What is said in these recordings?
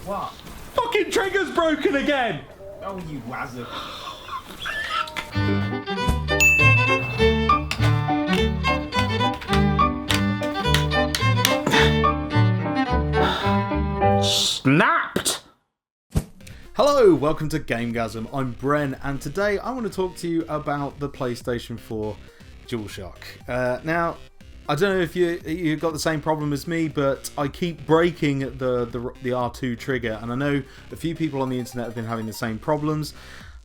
What? Fucking trigger's broken again! Oh, you wazzer. Snapped! Hello, welcome to GameGazm. I'm Bren, and today I want to talk to you about the PlayStation 4 Dualshock. Now, I don't know if you got the same problem as me, but I keep breaking the R2 trigger, and I know a few people on the internet have been having the same problems.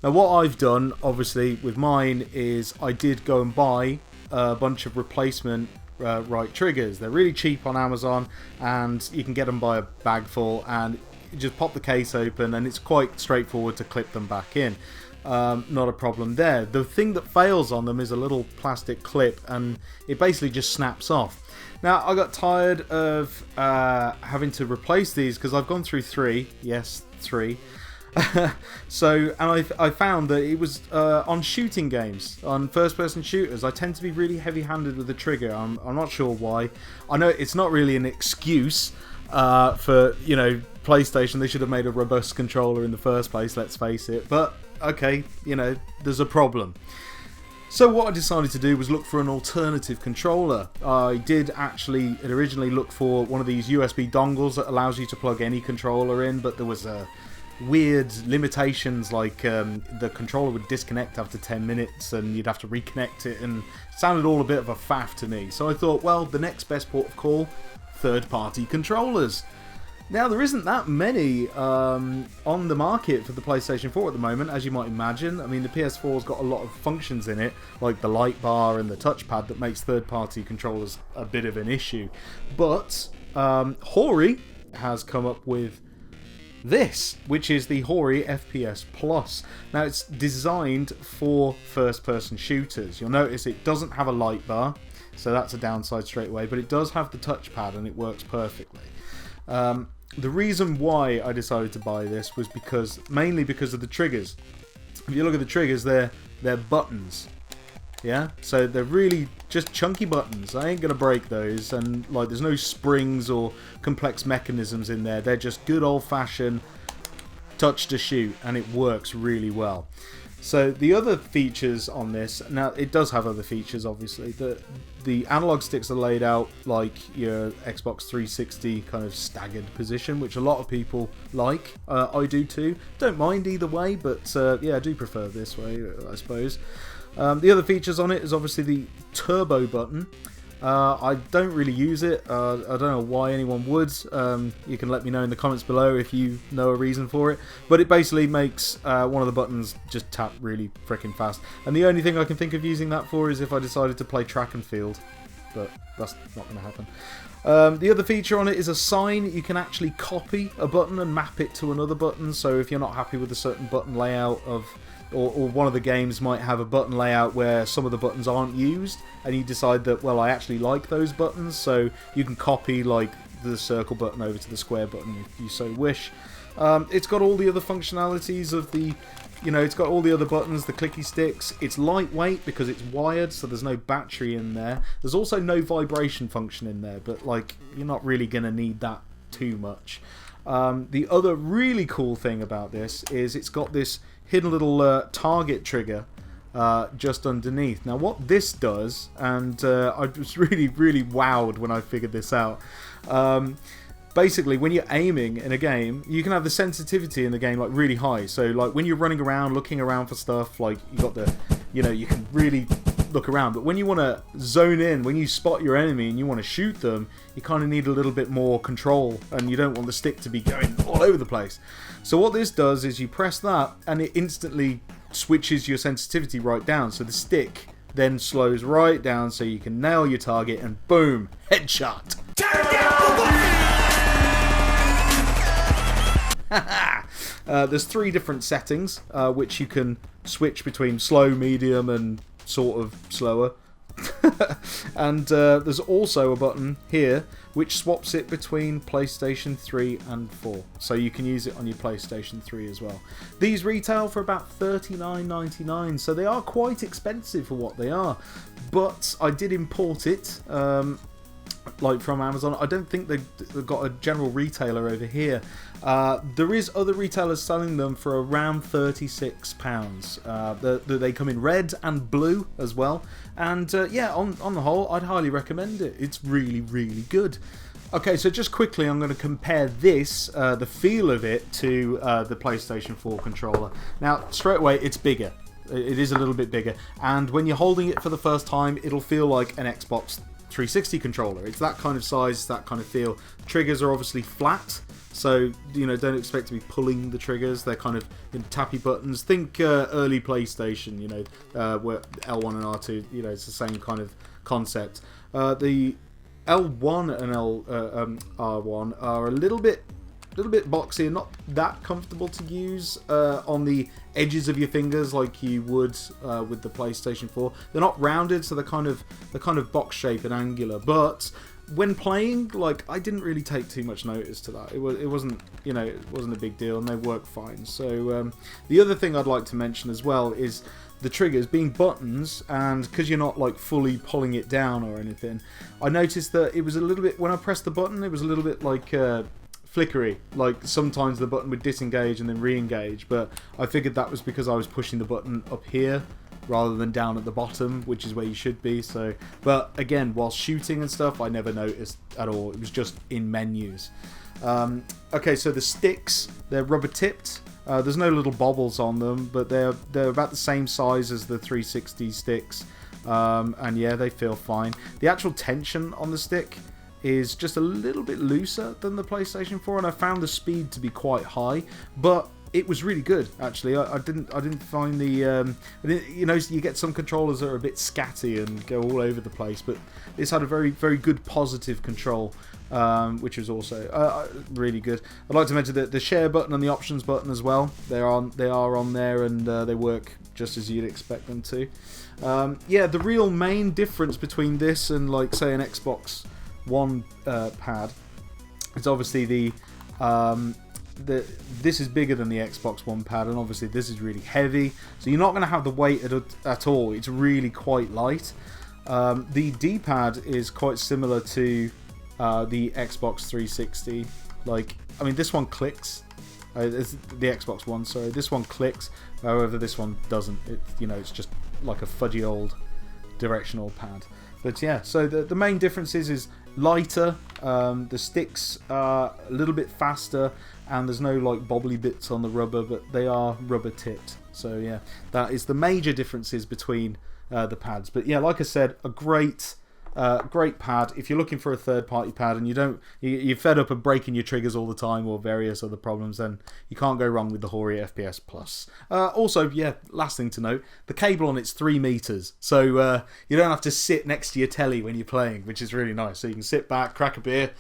Now, what I've done, obviously, with mine is I did go and buy a bunch of replacement right triggers. They're really cheap on Amazon, and you can get them by a bag full, and you just pop the case open, and it's quite straightforward to clip them back in. Not a problem there. The thing that fails on them is a little plastic clip, and it basically just snaps off. Now, I got tired of having to replace these because I've gone through three. Yes, three. So, and I found that it was on shooting games, on first-person shooters, I tend to be really heavy-handed with the trigger. I'm not sure why. I know it's not really an excuse for, you know, PlayStation. They should have made a robust controller in the first place, let's face it. But, okay, you know, there's a problem. So what I decided to do was look for an alternative controller. I did actually originally look for one of these USB dongles that allows you to plug any controller in, but there was weird limitations, like the controller would disconnect after 10 minutes and you'd have to reconnect it, and it sounded all a bit of a faff to me. So I thought, well, the next best port of call, third-party controllers. Now, there isn't that many on the market for the PlayStation 4 at the moment, as you might imagine. I mean, the PS4's got a lot of functions in it, like the light bar and the touchpad, that makes third-party controllers a bit of an issue. But HORI has come up with this, which is the HORI FPS Plus. Now, it's designed for first-person shooters. You'll notice it doesn't have a light bar, so that's a downside straight away, but it does have the touchpad and it works perfectly. The reason why I decided to buy this was mainly because of the triggers. If you look at the triggers, they're buttons. Yeah, so they're really just chunky buttons. I ain't gonna break those, and like there's no springs or complex mechanisms in there. They're just good old-fashioned touch to shoot, and it works really well. So the other features on this, now it does have other features obviously. The analog sticks are laid out like your Xbox 360 kind of staggered position, which a lot of people like. I do too. Don't mind either way, but yeah, I do prefer this way, I suppose. The other features on it is obviously the turbo button. I don't really use it. I don't know why anyone would. You can let me know in the comments below if you know a reason for it. But it basically makes one of the buttons just tap really freaking fast. And the only thing I can think of using that for is if I decided to play track and field. But that's not going to happen. The other feature on it is a sign. You can actually copy a button and map it to another button. So if you're not happy with a certain button layout of... Or one of the games might have a button layout where some of the buttons aren't used, and you decide that, well, I actually like those buttons, so you can copy like the circle button over to the square button if you so wish. It's got all the other functionalities of the, you know, it's got all the other buttons, the clicky sticks. It's lightweight because it's wired, so there's no battery in there. There's also no vibration function in there, but like you're not really going to need that too much. The other really cool thing about this is it's got this hidden little target trigger just underneath. Now what this does, and I was really wowed when I figured this out. Basically, when you're aiming in a game, you can have the sensitivity in the game like really high. So like when you're running around, looking around for stuff, like you got the, you know, you can really look around. But when you want to zone in, when you spot your enemy and you want to shoot them, you kind of need a little bit more control, and you don't want the stick to be going all over the place. So what this does is you press that and it instantly switches your sensitivity right down. So the stick then slows right down so you can nail your target and boom, headshot. There's 3 different settings which you can switch between slow, medium and sort of slower. And there's also a button here which swaps it between PlayStation 3 and 4, so you can use it on your PlayStation 3 as well. These retail for about $39.99, so they are quite expensive for what they are, but I did import it like from Amazon. I don't think they've got a general retailer over here. There is other retailers selling them for around £36. They come in red and blue as well. And yeah, on the whole, I'd highly recommend it. It's really, really good. Okay, so just quickly, I'm going to compare this, the feel of it, to the PlayStation 4 controller. Now, straight away, it's bigger. It is a little bit bigger. And when you're holding it for the first time, it'll feel like an Xbox 360 controller. It's that kind of size, that kind of feel. Triggers are obviously flat, so don't expect to be pulling the triggers. They're kind of tappy buttons. Think early PlayStation, where L1 and R2, it's the same kind of concept. The L1 and R1 are a little bit boxy and not that comfortable to use on the edges of your fingers like you would with the PlayStation 4. They're not rounded, so they're kind of box shape and angular. But when playing, I didn't really take too much notice to that. It wasn't a big deal, and they work fine. So the other thing I'd like to mention as well is the triggers being buttons, and because you're not fully pulling it down or anything, I noticed that it was a little bit, when I pressed the button, it was a little bit flickery. Sometimes the button would disengage and then re-engage, but I figured that was because I was pushing the button up here rather than down at the bottom, which is where you should be. So, but again, while shooting and stuff, I never noticed at all. It was just in menus. Okay, so the sticks, they're rubber tipped. There's no little bobbles on them, but they're about the same size as the 360 sticks, and yeah, they feel fine. The actual tension on the stick is just a little bit looser than the PlayStation 4, and I found the speed to be quite high, but it was really good actually. I didn't find the you get some controllers that are a bit scatty and go all over the place, but this had a very, very good positive control, which was also really good. I'd like to mention that the share button and the options button as well, they are on there, and they work just as you'd expect them to. Yeah, the real main difference between this and say an Xbox One pad is obviously this is bigger than the Xbox One pad, and obviously this is really heavy, so you're not going to have the weight at all. It's really quite light. The D-pad is quite similar to the Xbox 360. I mean, this one clicks. It's the Xbox One, sorry. This one clicks, however this one doesn't. It's just like a fudgy old directional pad. But yeah, so the main difference is lighter, the sticks are a little bit faster, and there's no bobbly bits on the rubber, but they are rubber tipped. So yeah, that is the major differences between the pads. But yeah, like I said, a great pad. If you're looking for a third-party pad and you're fed up of breaking your triggers all the time or various other problems, then you can't go wrong with the HORI FPS Plus. Also, yeah, last thing to note, the cable on it's 3 meters, so you don't have to sit next to your telly when you're playing, which is really nice. So you can sit back, crack a beer,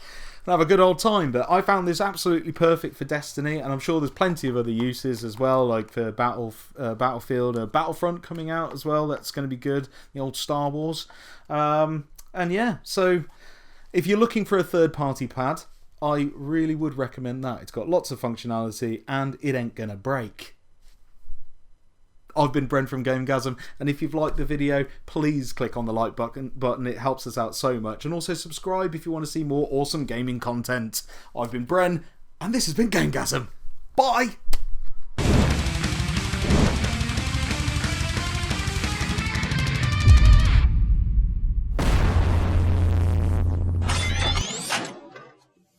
and have a good old time. But I found this absolutely perfect for Destiny, and I'm sure there's plenty of other uses as well, like for Battlefield, Battlefront coming out as well. That's going to be good. The old Star Wars. And yeah, so if you're looking for a third-party pad, I really would recommend that. It's got lots of functionality, and it ain't gonna break. I've been Bren from GameGazm, and if you've liked the video, please click on the like button. It helps us out so much. And also subscribe if you want to see more awesome gaming content. I've been Bren, and this has been GameGazm. Bye!